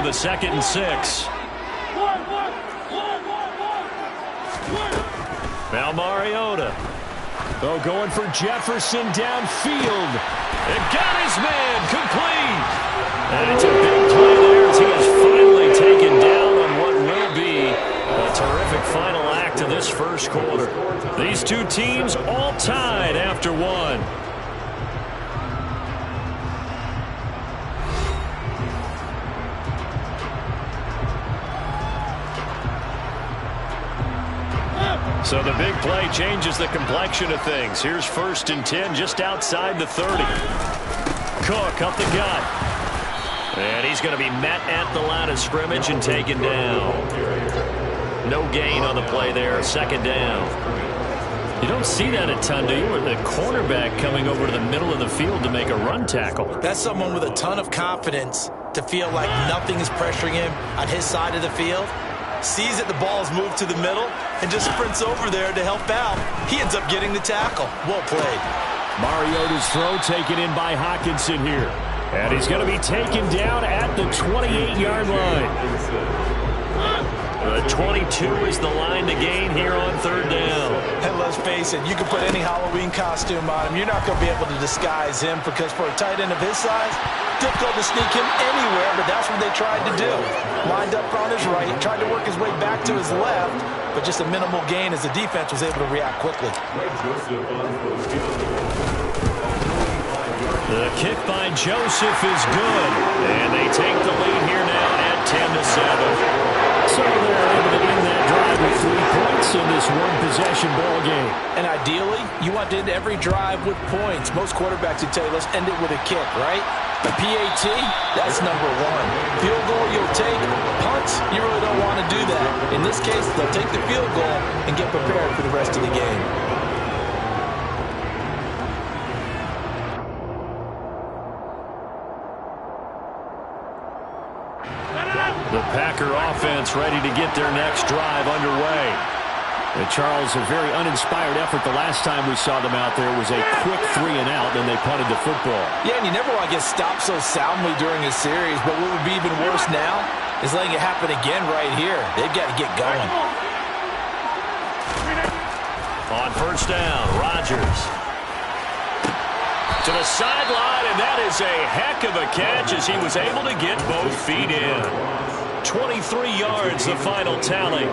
with a 2nd and 6. Now Mariota. Oh, going for Jefferson downfield. It got his man complete. And it's a big play there as he is finally taken down on what will be a terrific final act of this first quarter. These two teams all tied after one. So the big play changes the complexion of things. Here's 1st and 10 just outside the 30. Cook up the gut. And he's going to be met at the line of scrimmage and taken down. No gain on the play there. 2nd down. You don't see that a ton, do you? With the cornerback coming over to the middle of the field to make a run tackle. That's someone with a ton of confidence to feel like nothing is pressuring him on his side of the field. Sees that the ball is moved to the middle and just sprints over there to help out. He ends up getting the tackle. Well played. Mariota's throw taken in by Hockenson here. And he's going to be taken down at the 28-yard line. The 22 is the line to gain here on 3rd down. And let's face it, you can put any Halloween costume on him. You're not going to be able to disguise him because for a tight end of his size, difficult to sneak him anywhere, but that's what they tried to do. Lined up on his right, tried to work his way back to his left, but just a minimal gain as the defense was able to react quickly. The kick by Joseph is good, and they take the lead here now at 10-7. So they're able to end that drive with 3 points in this one-possession ball game. And ideally, you want to end every drive with points. Most quarterbacks would tell you, let's end it with a kick, right? The PAT, that's number 1. Field goal you'll take. Punts, you really don't want to do that. In this case, they'll take the field goal and get prepared for the rest of the game. The Packer offense ready to get their next drive underway. And Charles, a very uninspired effort the last time we saw them out there was a quick 3-and-out, then they punted the football. Yeah, and you never want to get stopped so soundly during a series, but what would be even worse now is letting it happen again right here. They've got to get going. On 1st down, Rodgers. To the sideline, and that is a heck of a catch as he was able to get both feet in. 23 yards, the final tally.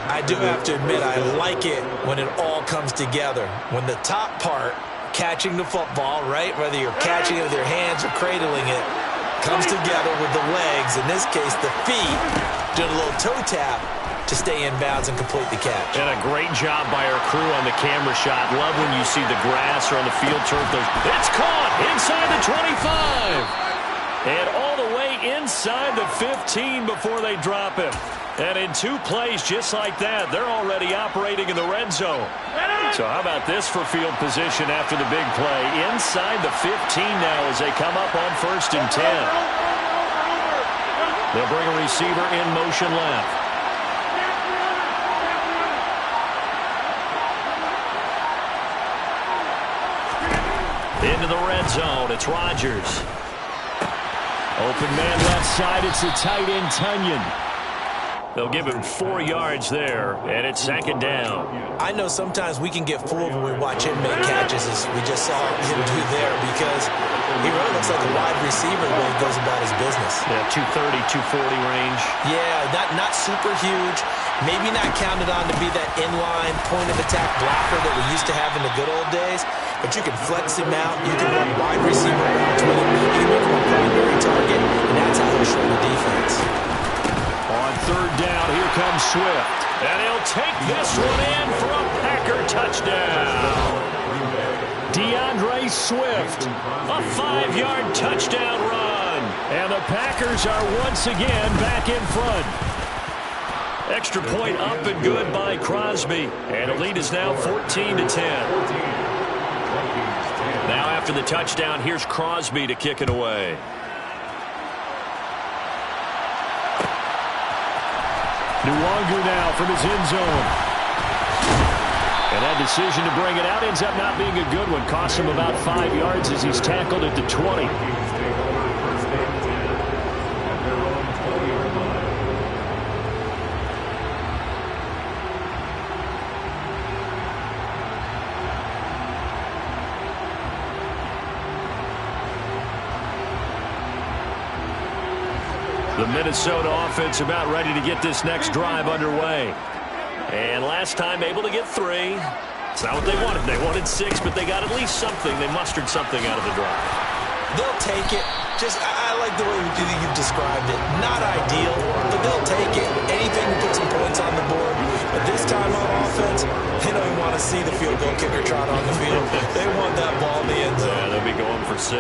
I do have to admit, I like it when it all comes together. When the top part, catching the football, right, whether you're catching it with your hands or cradling it, comes together with the legs, in this case the feet, doing a little toe tap to stay in bounds and complete the catch. And a great job by our crew on the camera shot. Love when you see the grass or on the field turf. It's caught inside the 25. And all the way inside the 15 before they drop him. And in 2 plays just like that, they're already operating in the red zone. So how about this for field position after the big play? Inside the 15 now as they come up on 1st and 10. They'll bring a receiver in motion left. Into the red zone, it's Rodgers. Open man left side, it's the tight end, Tunyon. They'll give him 4 yards there, and it's 2nd down. I know sometimes we can get fooled when we watch him make catches, as we just saw him do there, because he really looks like a wide receiver when he goes about his business. Yeah, 230, 240 range. Yeah, not super huge. Maybe not counted on to be that inline point-of-attack blocker that we used to have in the good old days, but you can flex him out. You can run wide receiver routes with him. You can make him a primary target, and that's how he'll show the defense. On 3rd down, here comes Swift. And he'll take this one in for a Packer touchdown. DeAndre Swift, a 5-yard touchdown run. And the Packers are once again back in front. Extra point up and good by Crosby. And the lead is now 14-10. Now after the touchdown, here's Crosby to kick it away. Nwangu now from his end zone. And that decision to bring it out ends up not being a good one. Costs him about 5 yards as he's tackled at the 20. The Minnesota offense about ready to get this next drive underway. And last time able to get 3. It's not what they wanted. They wanted 6, but they got at least something. They mustered something out of the drive. They'll take it. I like the way you've described it. Not ideal, but they'll take it. Anything to put some points on the board. But this time on offense, they don't even want to see the field goal kicker trot on the field. They want that ball in the end zone. Yeah, they'll be going for 6.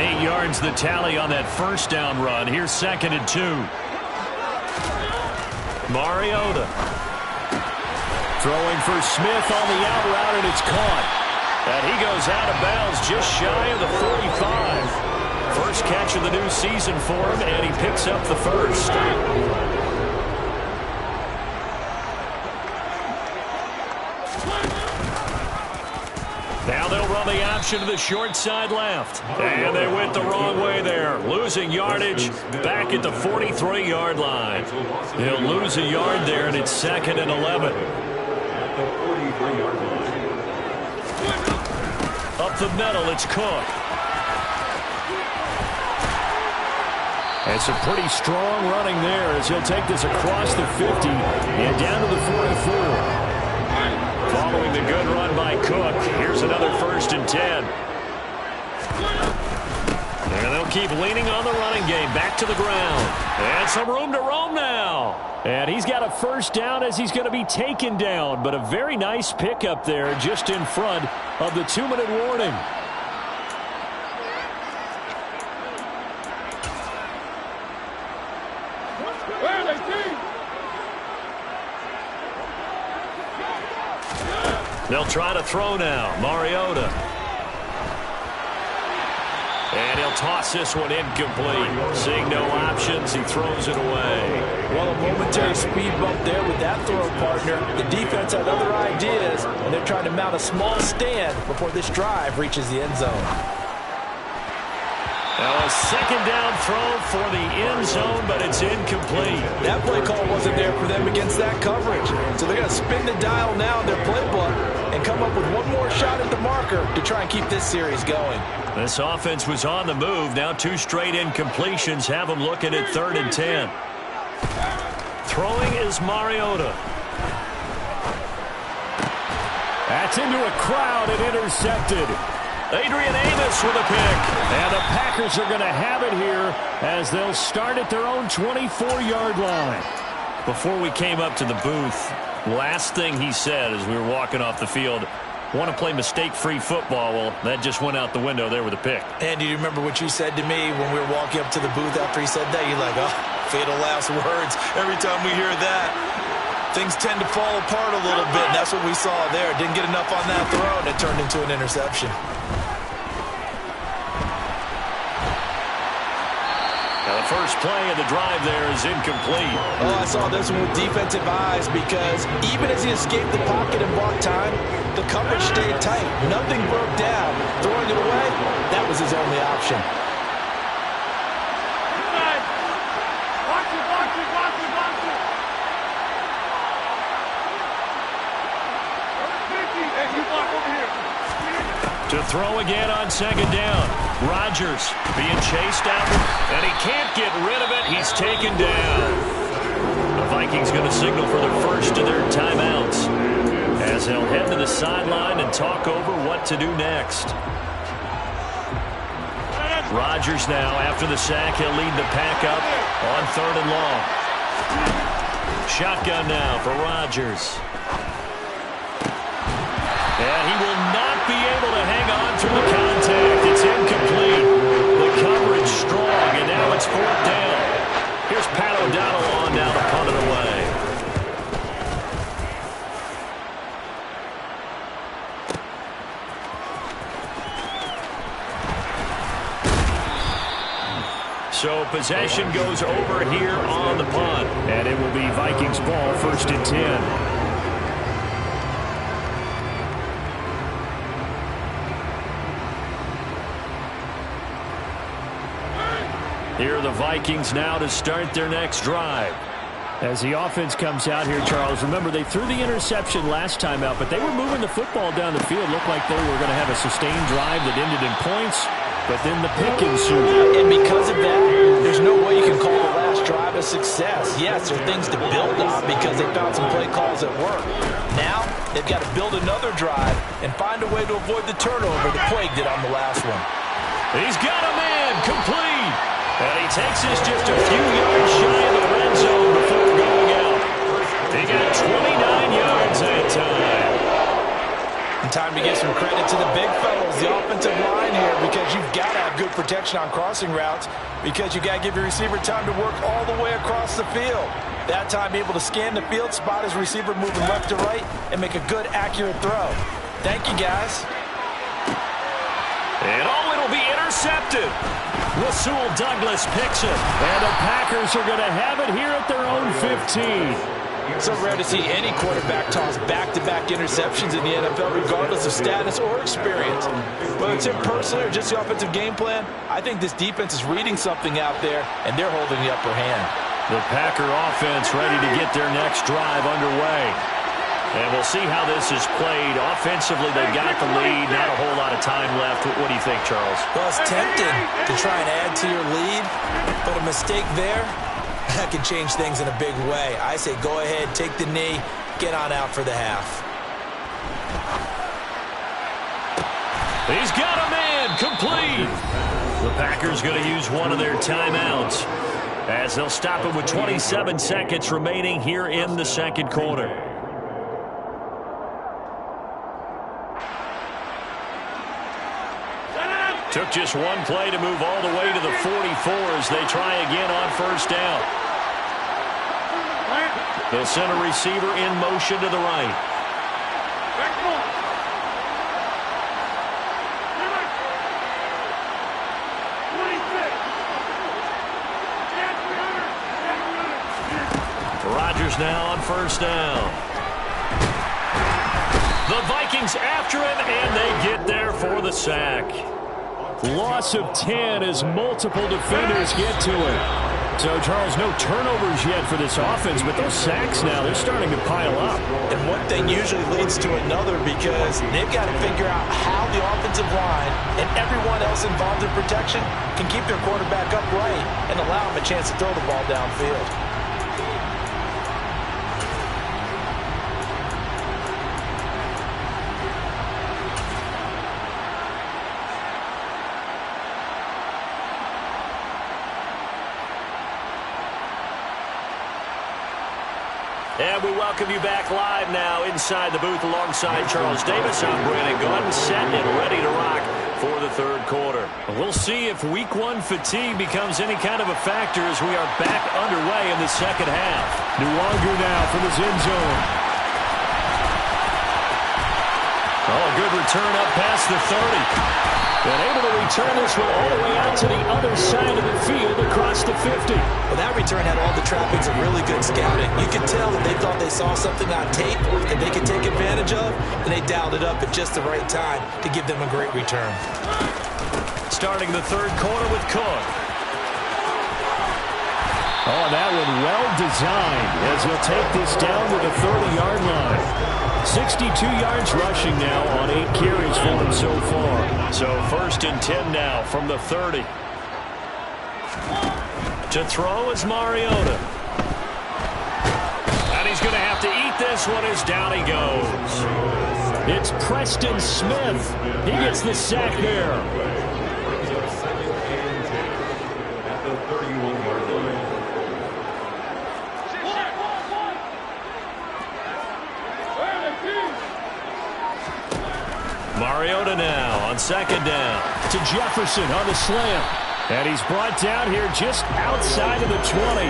8 yards the tally on that first down run. Here's 2nd and 2. Mariota throwing for Smith on the out route, and it's caught. And he goes out of bounds just shy of the 45. First catch of the new season for him, and he picks up the first. Now they'll run the option to the short side left. And they went the wrong way there. Losing yardage back at the 43-yard line. They'll lose a yard there, and it's 2nd and 11. Up the middle, it's Cook. And some pretty strong running there as he'll take this across the 50 and down to the 44. Following the good run by Cook, here's another 1st and 10. And they'll keep leaning on the running game. Back to the ground. And some room to roam now. And he's got a first down as he's going to be taken down. But a very nice pickup there just in front of the 2-minute warning. They'll try to throw now. Mariota. And he'll toss this one incomplete. Seeing no options, he throws it away. Well, a momentary speed bump there with that throw, partner. The defense had other ideas, and they're trying to mount a small stand before this drive reaches the end zone. Now a 2nd down throw for the end zone, but it's incomplete. That play call wasn't there for them against that coverage. So they're going to spin the dial now in their playbook and come up with one more shot at the marker to try and keep this series going. This offense was on the move. Now 2 straight incompletions have them looking at 3rd and 10. Throwing is Mariota. That's into a crowd and intercepted. Adrian Amos with a pick. And the Packers are going to have it here as they'll start at their own 24-yard line. Before we came up to the booth, last thing he said as we were walking off the field, want to play mistake-free football. Well, that just went out the window there with a pick. And do you remember what you said to me when we were walking up to the booth after he said that? You're like, oh, fatal last words. Every time we hear that, things tend to fall apart a little bit. And that's what we saw there. Didn't get enough on that throw, and it turned into an interception. Now the first play of the drive there is incomplete. Oh, I saw this one with defensive eyes because even as he escaped the pocket and bought time, the coverage stayed tight. Nothing broke down. Throwing it away, that was his only option. To throw again on 2nd down. Rodgers being chased out, and he can't get rid of it. He's taken down. The Vikings going to signal for their first of their timeouts as they'll head to the sideline and talk over what to do next. Rodgers now, after the sack, he'll lead the pack up on 3rd and long. Shotgun now for Rodgers. And he will not be able to hang on through the contact. It's incomplete. The coverage strong, and now it's 4th down. Here's Pat O'Donnell on now to punt it away. So possession goes over here on the punt. And it will be Vikings ball, 1st and 10. Here are the Vikings now to start their next drive. As the offense comes out here, Charles, remember they threw the interception last time out, but they were moving the football down the field. Looked like they were going to have a sustained drive that ended in points, but then the pick ensued. And because of that, there's no way you can call the last drive a success. Yes, there are things to build on because they found some play calls that work. Now, they've got to build another drive and find a way to avoid the turnover the Plague did on the last one. He's got a man complete. And he takes us just a few yards shy of the red zone before going out. He got 29 yards that time. And time to give some credit to the big fellows, the offensive line here, because you've got to have good protection on crossing routes because you've got to give your receiver time to work all the way across the field. That time able to scan the field, spot his receiver moving left to right, and make a good, accurate throw. Thank you, guys. And it'll be intercepted. Rasul Douglas picks it. And the Packers are going to have it here at their own 15. So rare to see any quarterback toss back-to-back interceptions in the NFL, regardless of status or experience. Whether it's him personally or just the offensive game plan, I think this defense is reading something out there, and they're holding the upper hand. The Packer offense ready to get their next drive underway. And we'll see how this is played. Offensively, they've got the lead. Not a whole lot of time left. What do you think, Charles? Well, it's tempting to try and add to your lead, but a mistake there, that can change things in a big way. I say go ahead, take the knee, get on out for the half. He's got a man complete. The Packers going to use one of their timeouts as they'll stop it with 27 seconds remaining here in the second quarter. Took just one play to move all the way to the 44 as they try again on first down. They'll send a receiver in motion to the right. Rodgers now on first down. The Vikings after him, and they get there for the sack. Loss of 10 as multiple defenders get to it. So, Charles, no turnovers yet for this offense, but those sacks now, they're starting to pile up. And one thing usually leads to another because they've got to figure out how the offensive line and everyone else involved in protection can keep their quarterback upright and allow him a chance to throw the ball downfield. And we welcome you back live now inside the booth alongside Charles Davis. I'm Brandon Gaudin, set and ready to rock for the third quarter. We'll see if week one fatigue becomes any kind of a factor as we are back underway in the second half. Nwangu now from his end zone. Oh, a good return up past the 30. And able to return this one all the way out to the other side of the field across the 50. Well, that return had all the trappings of really good scouting. You could tell that they thought they saw something on tape that they could take advantage of, and they dialed it up at just the right time to give them a great return. Starting the third quarter with Cook. Oh, that one well designed as he'll take this down to the 30-yard line. 62 yards rushing now on 8 carries for him so far. So first and 10 now from the 30. To throw is Mariota. And he's going to have to eat this one as down he goes. It's Preston Smith. He gets the sack there. Mariota now on second down to Jefferson on the slam. And he's brought down here just outside of the 20.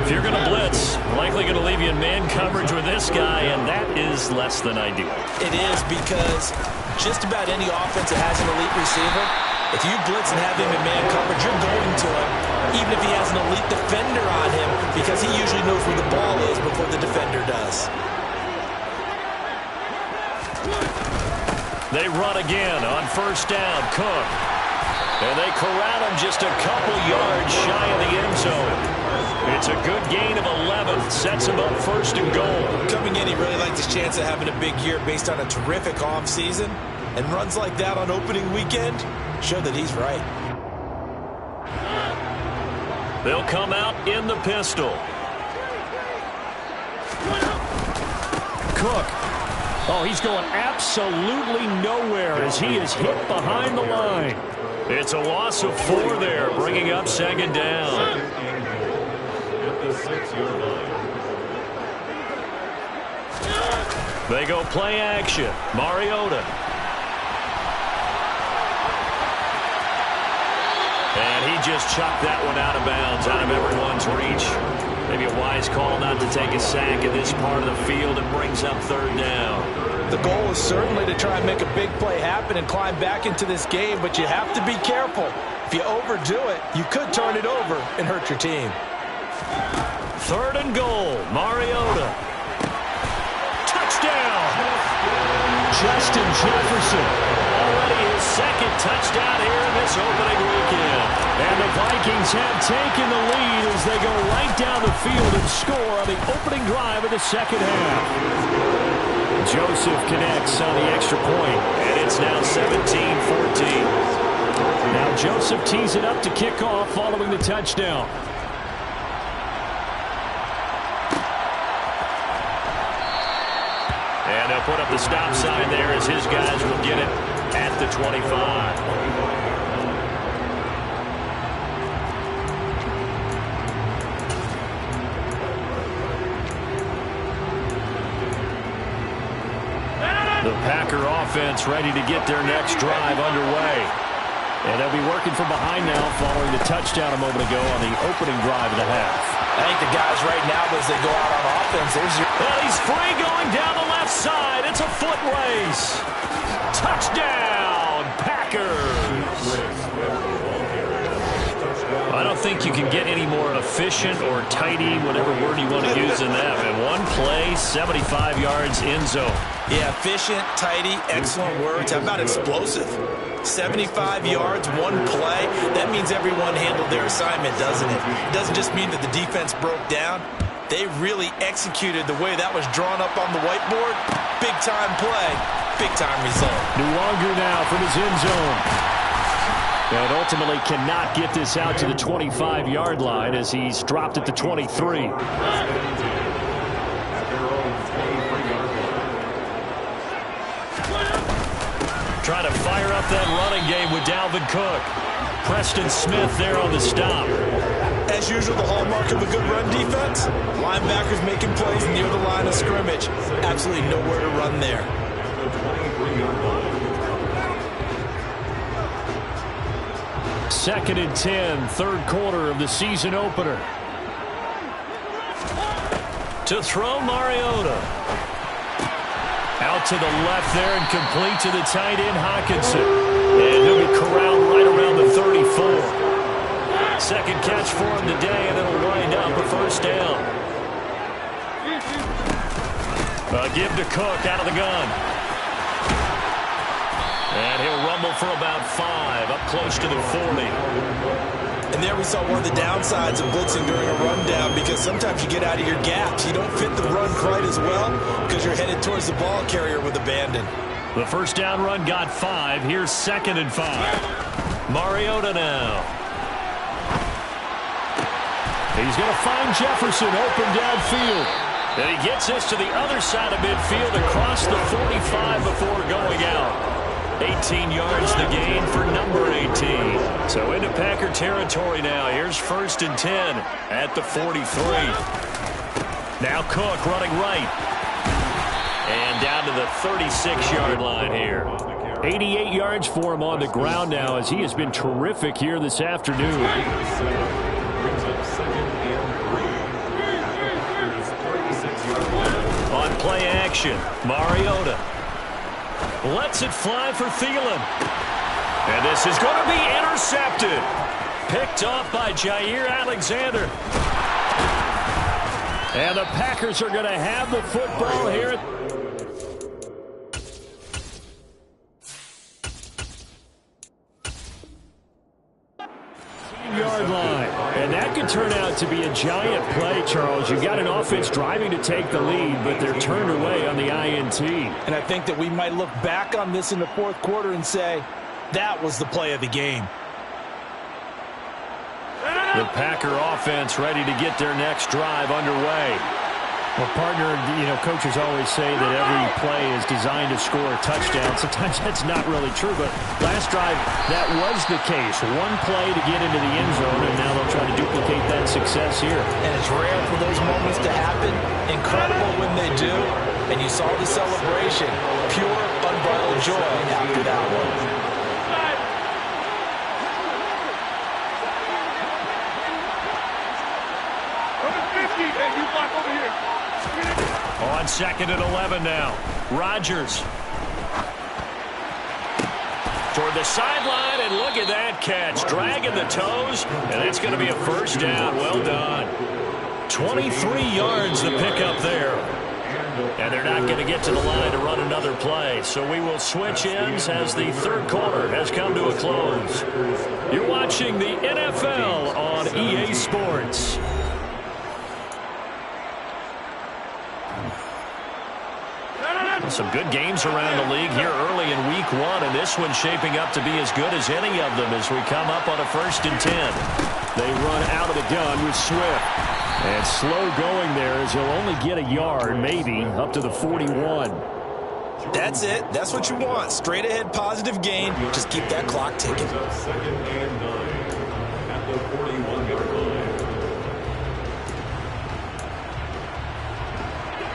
If you're going to blitz, likely going to leave you in man coverage with this guy, and that is less than ideal. It is because just about any offense that has an elite receiver, if you blitz and have him in man coverage, you're going to him, even if he has an elite defender on him, because he usually knows where the ball is before the defender does. They run again on first down. Cook. And they corral him just a couple yards shy of the end zone. It's a good gain of 11. Sets him up first and goal. Coming in, he really liked his chance of having a big year based on a terrific offseason. And runs like that on opening weekend show that he's right. They'll come out in the pistol. Cook. Oh, he's going absolutely nowhere as he is hit behind the line. It's a loss of 4 there, bringing up second down. They go play action. Mariota. And he just chopped that one out of bounds, out of everyone's reach. Maybe a wise call not to take a sack in this part of the field. It brings up third down. The goal is certainly to try and make a big play happen and climb back into this game, but you have to be careful. If you overdo it, you could turn it over and hurt your team. Third and goal, Mariota. Touchdown! Justin Jefferson. Already his second touchdown here in this opening weekend. And the Vikings have taken the lead as they go right down the field and score on the opening drive of the second half. Joseph connects on the extra point, and it's now 17-14. Now Joseph tees it up to kick off following the touchdown. And they'll put up the stop sign there as his guys will get it at the 25. The Packer offense ready to get their next drive underway. And they'll be working from behind now following the touchdown a moment ago on the opening drive of the half. I think the guys right now, as they go out on offense, Well, he's free going down the left side. It's a foot race. Touchdown, Packers. I don't think you can get any more efficient or tidy, whatever word you want to use in that. And one play, 75 yards in zone. Yeah, efficient, tidy, excellent words. How about explosive? 75 yards, one play. That means everyone handled their assignment, doesn't it? It doesn't just mean that the defense broke down. They really executed the way that was drawn up on the whiteboard. Big-time play, big-time result. Nwogu now from his end zone. And ultimately cannot get this out to the 25-yard line as he's dropped at the 23. Trying to fire up that running game with Dalvin Cook. Preston Smith there on the stop. As usual, the hallmark of a good run defense, linebackers making plays near the line of scrimmage. Absolutely nowhere to run there. Second and 10, third quarter of the season opener. To throw, Mariota. Out to the left there and complete to the tight end, Hockenson. And he'll be corralled right around the 34. Second catch for him today, and it'll wind up a first down. Give to Cook out of the gun. And he'll rumble for about 5, up close to the 40. And there we saw one of the downsides of blitzing during a rundown, because sometimes you get out of your gaps. You don't fit the run quite as well because you're headed towards the ball carrier with abandon. The first down run got 5. Here's second and 5. Mariota now. He's going to find Jefferson open downfield. And he gets this to the other side of midfield across the 45 before going out. 18 yards the gain for number 18. So into Packer territory now. Here's first and 10 at the 43. Now Cook running right. And down to the 36-yard line here. 88 yards for him on the ground now as he has been terrific here this afternoon. On play action, Mariota. Lets it fly for Thielen. And this is going to be intercepted. Picked off by Jair Alexander. And the Packers are going to have the football here. 15-yard line. And that could turn out to be a giant play, Charles. You've got an offense driving to take the lead, but they're turned away on the INT. And I think that we might look back on this in the fourth quarter and say, that was the play of the game. The Packer offense ready to get their next drive underway. Well, partner, coaches always say that every play is designed to score a touchdown. Sometimes that's not really true, but last drive, that was the case. One play to get into the end zone, and now they'll try to duplicate that success here. And it's rare for those moments to happen. Incredible when they do. And you saw the celebration. Pure, unbridled joy after that one. On 2nd and 11 now. Rodgers. Toward the sideline, and look at that catch. Dragging the toes, and that's going to be a first down. Well done. 23 yards to pick up there. And they're not going to get to the line to run another play. So we will switch ends as the third quarter has come to a close. You're watching the NFL on EA Sports. Some good games around the league here early in week 1, and this one's shaping up to be as good as any of them as we come up on a 1st and 10. They run out of the gun with Swift. And slow going there as he'll only get a yard, maybe, up to the 41. That's it. That's what you want. Straight ahead positive gain. Just keep that clock ticking. 2nd and 9 at the 41-yard line.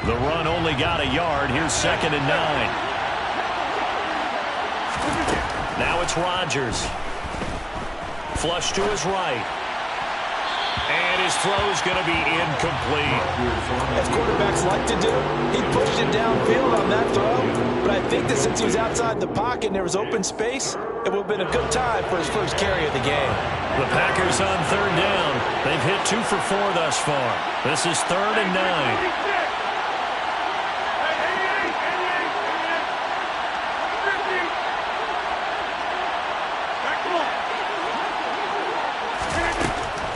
The run only got a yard. Here's 2nd and 9. Now it's Rodgers. Flush to his right. And his throw's going to be incomplete. As quarterbacks like to do, he pushed it downfield on that throw. But I think that since he was outside the pocket and there was open space, it would have been a good time for his first carry of the game. The Packers on 3rd down. They've hit 2 for 4 thus far. This is 3rd and 9.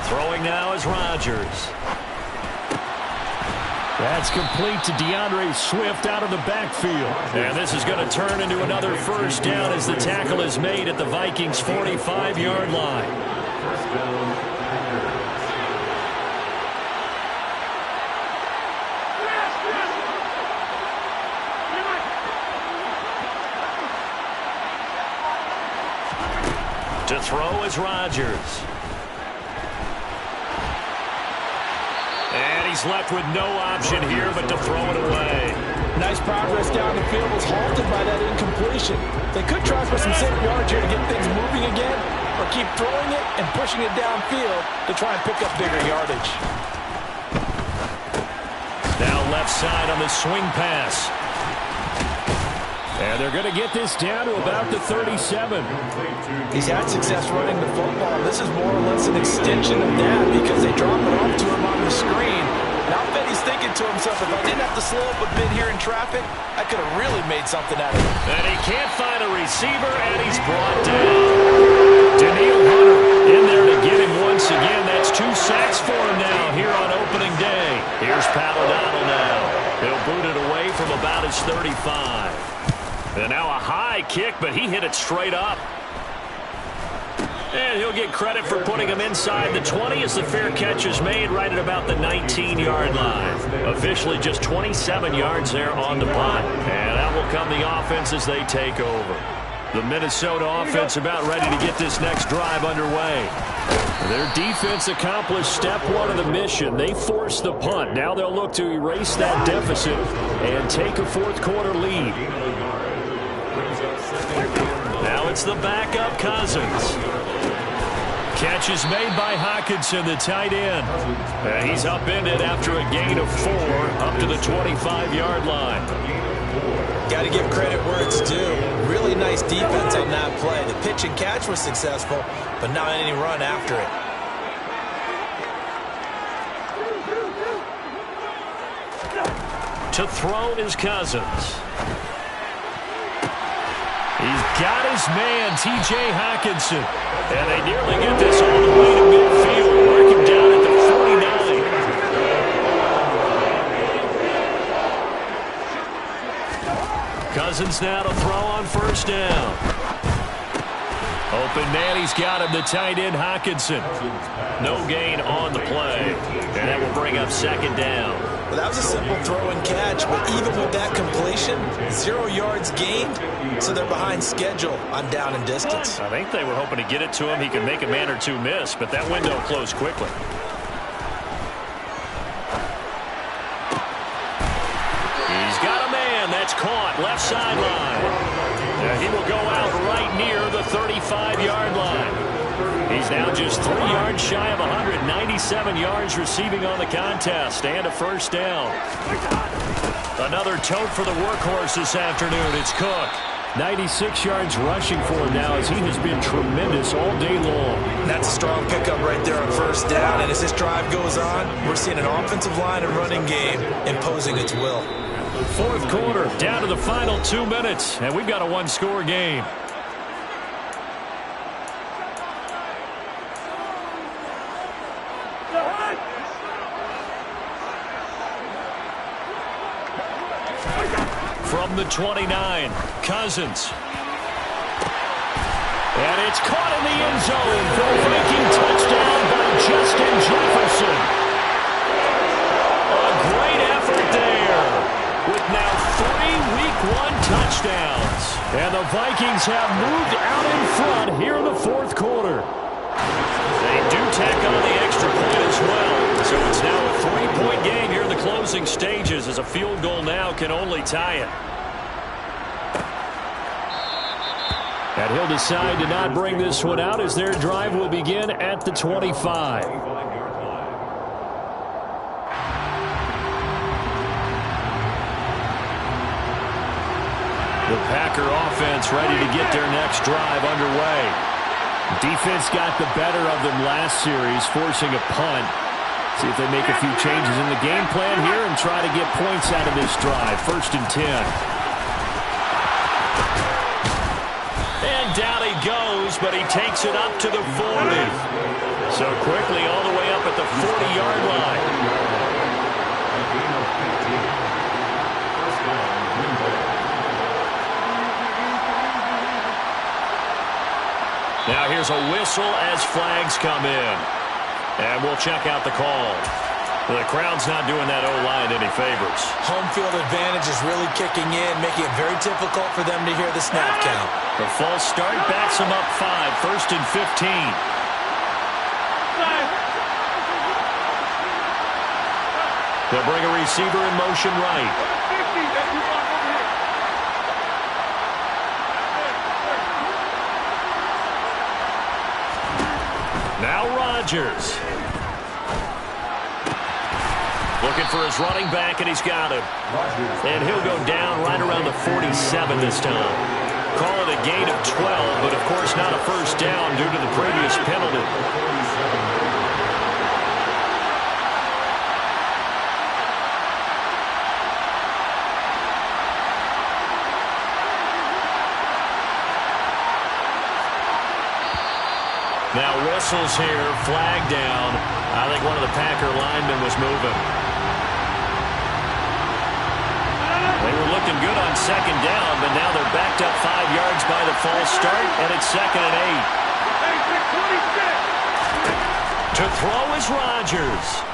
Throwing now is Rodgers. That's complete to DeAndre Swift out of the backfield. And this is going to turn into another first down as the tackle is made at the Vikings' 45-yard line. First down. To throw is Rodgers. And he's left with no option here but to throw it away. Nice progress down the field was halted by that incompletion. They could try for some safe yards here to get things moving again, or keep throwing it and pushing it downfield to try and pick up bigger yardage. Now left side on the swing pass. And they're going to get this down to about the 37. He's had success running the football. This is more or less an extension of that because they drop it off to him on the screen. And I'll bet he's thinking to himself, if I didn't have to slow up a bit here in traffic, I could have really made something out of it. And he can't find a receiver, and he's brought down. Danielle Hunter in there to get him once again. That's 2 sacks for him now here on opening day. Here's Pat O'Donnell now. He'll boot it away from about his 35. And now a high kick, but he hit it straight up. And he'll get credit for putting him inside the 20 as the fair catch is made right at about the 19-yard line. Officially just 27 yards there on the punt. And that will come the offense as they take over. The Minnesota offense about ready to get this next drive underway. Their defense accomplished step 1 of the mission. They forced the punt. Now they'll look to erase that deficit and take a fourth quarter lead. Now it's the backup Cousins. Catch is made by Hockenson, the tight end. He's upended after a gain of 4 up to the 25-yard line. Got to give credit where it's due. Really nice defense on that play. The pitch and catch was successful, but not any run after it. To throw is Cousins. He's got his man, T.J. Hockenson. And they nearly get this all the way to midfield. Mark him down at the 49. Cousins now to throw on first down. Open man, he's got him, the tight end, Hockenson. No gain on the play. And that will bring up second down. Well, that was a simple throw and catch, but even with that completion, 0 yards gained, so they're behind schedule on down and distance. I think they were hoping to get it to him. He could make a man or two miss, but that window closed quickly. He's got a man. That's caught. Left sideline. He will go out right near the 35-yard line. He's now just 3 yards shy of 197 yards receiving on the contest, and a first down. Another tote for the workhorse this afternoon. It's Cook. 96 yards rushing for him now as he has been tremendous all day long. That's a strong pickup right there on first down, and as this drive goes on, we're seeing an offensive line and running game imposing its will. Fourth quarter, down to the final 2 minutes, and we've got a one-score game. From the 29, Cousins. And it's caught in the end zone for a Viking touchdown by Justin Jefferson. A great effort there with now 3 Week 1 touchdowns. And the Vikings have moved out in front here in the fourth quarter. They do tack on the extra point as well. So it's now a 3-point game here in the closing stages as a field goal now can only tie it. And he'll decide to not bring this one out as their drive will begin at the 25. The Packer offense ready to get their next drive underway. Defense got the better of them last series, forcing a punt. See if they make a few changes in the game plan here and try to get points out of this drive. 1st and 10. And down he goes, but he takes it up to the 40. So quickly all the way up at the 40-yard line. Now here's a whistle as flags come in. And we'll check out the call. The crowd's not doing that O-line any favors. Home field advantage is really kicking in, making it very difficult for them to hear the snap count. The false start backs them up 5, 1st and 15. They'll bring a receiver in motion right. Now Rodgers. Looking for his running back, and he's got him. And he'll go down right around the 47 this time. Call it a gain of 12, but of course not a first down due to the previous penalty. Now whistles here, flag down. I think one of the Packer linemen was moving. They were looking good on second down, but now they're backed up 5 yards by the false start, and it's 2nd and 8. To throw is Rodgers.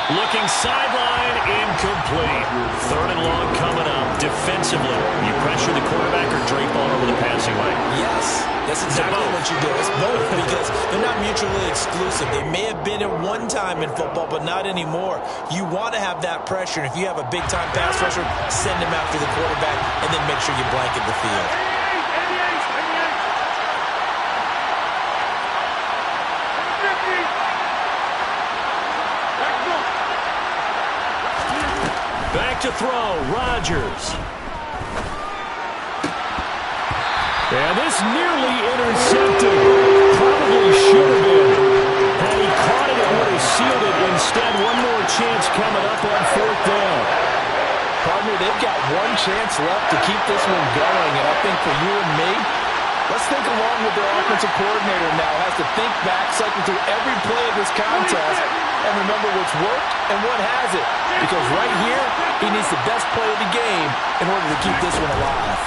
Looking sideline, incomplete. 3rd and long coming up. Defensively, you pressure the quarterback or drape all over the passing lane? Yes, that's exactly what you do. It's both because they're not mutually exclusive. They may have been at one time in football, but not anymore. You want to have that pressure. And if you have a big-time pass rusher, send him after the quarterback and then make sure you blanket the field. Back to throw, Rodgers. And this nearly intercepted. Probably should have been. Had he caught it, it would have sealed it. Instead, one more chance coming up on 4th down. Pardon me they've got one chance left to keep this one going, and I think for you and me, let's think along with their offensive coordinator now. Has to think back, cycle through every play of this contest, and remember what's worked and what hasn't. Because right here, he needs the best play of the game in order to keep this one alive.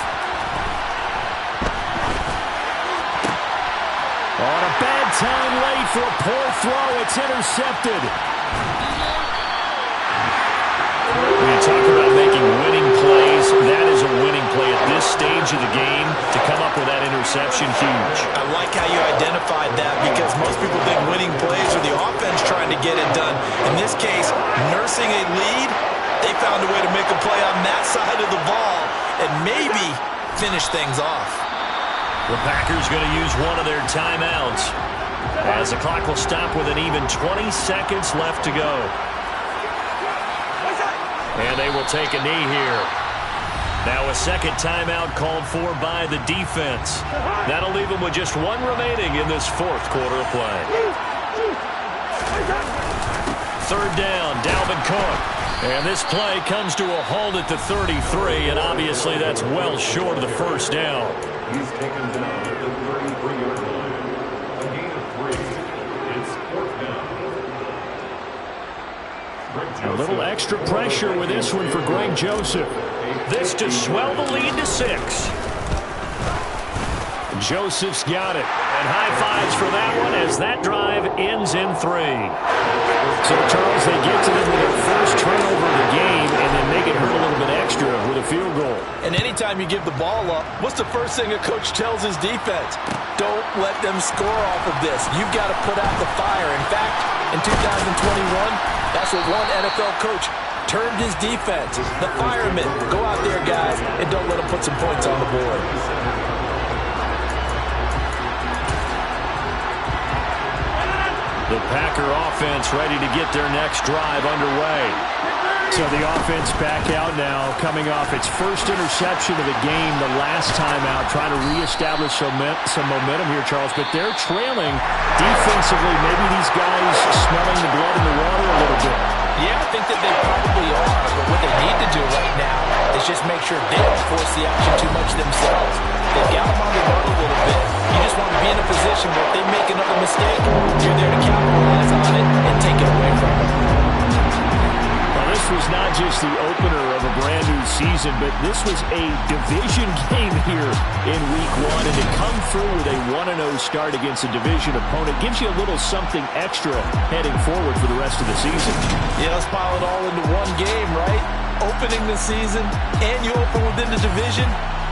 On a bad time late for a poor throw. It's intercepted. When you talk about making winning plays, that is a winning play at this stage of the game. To come up with that interception, huge. I like how you identified that, because most people think winning plays are the offense trying to get it done. In this case, nursing a lead, they found a way to make a play on that side of the ball and maybe finish things off. The Packers going to use one of their timeouts as the clock will stop with an even 20 seconds left to go. And they will take a knee here. Now a second timeout called for by the defense. That'll leave them with just one remaining in this fourth quarter of play. Third down, Dalvin Cook. And this play comes to a halt at the 33, and obviously that's well short of the first down. He's taken down at the 33-yard line. A gain of 3. It's fourth down. A little extra pressure with this one for Greg Joseph. This to swell the lead to 6. Joseph's got it. And high fives for that one as that drive ends in 3. So, Charles, they get to them with their first turnover of the game and then make it hurt a little bit extra with a field goal. And anytime you give the ball up, what's the first thing a coach tells his defense? Don't let them score off of this. You've got to put out the fire. In fact, in 2021, that's what one NFL coach termed his defense. The firemen. Go out there, guys, and don't let them put some points on the board. The Packer offense ready to get their next drive underway. So the offense back out now, coming off its first interception of the game the last time out, trying to reestablish some momentum here, Charles. But they're trailing defensively. Maybe these guys smelling the blood in the water a little bit. Yeah, I think that they probably are. But what they need to do right now is just make sure they don't force the action too much themselves. They've got them on the run a little bit. You just want to be in a position where if they make another mistake, you're there to capitalize on it and take it away from them. Well, this was not just the opener of a brand new season, but this was a division game here in week 1. And to come through with a 1-0 start against a division opponent gives you a little something extra heading forward for the rest of the season. Yeah, let's pile it all into one game, right? Opening the season, and you open within the division.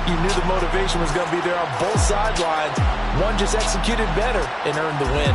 You knew the motivation was going to be there on both sidelines. One just executed better and earned the win.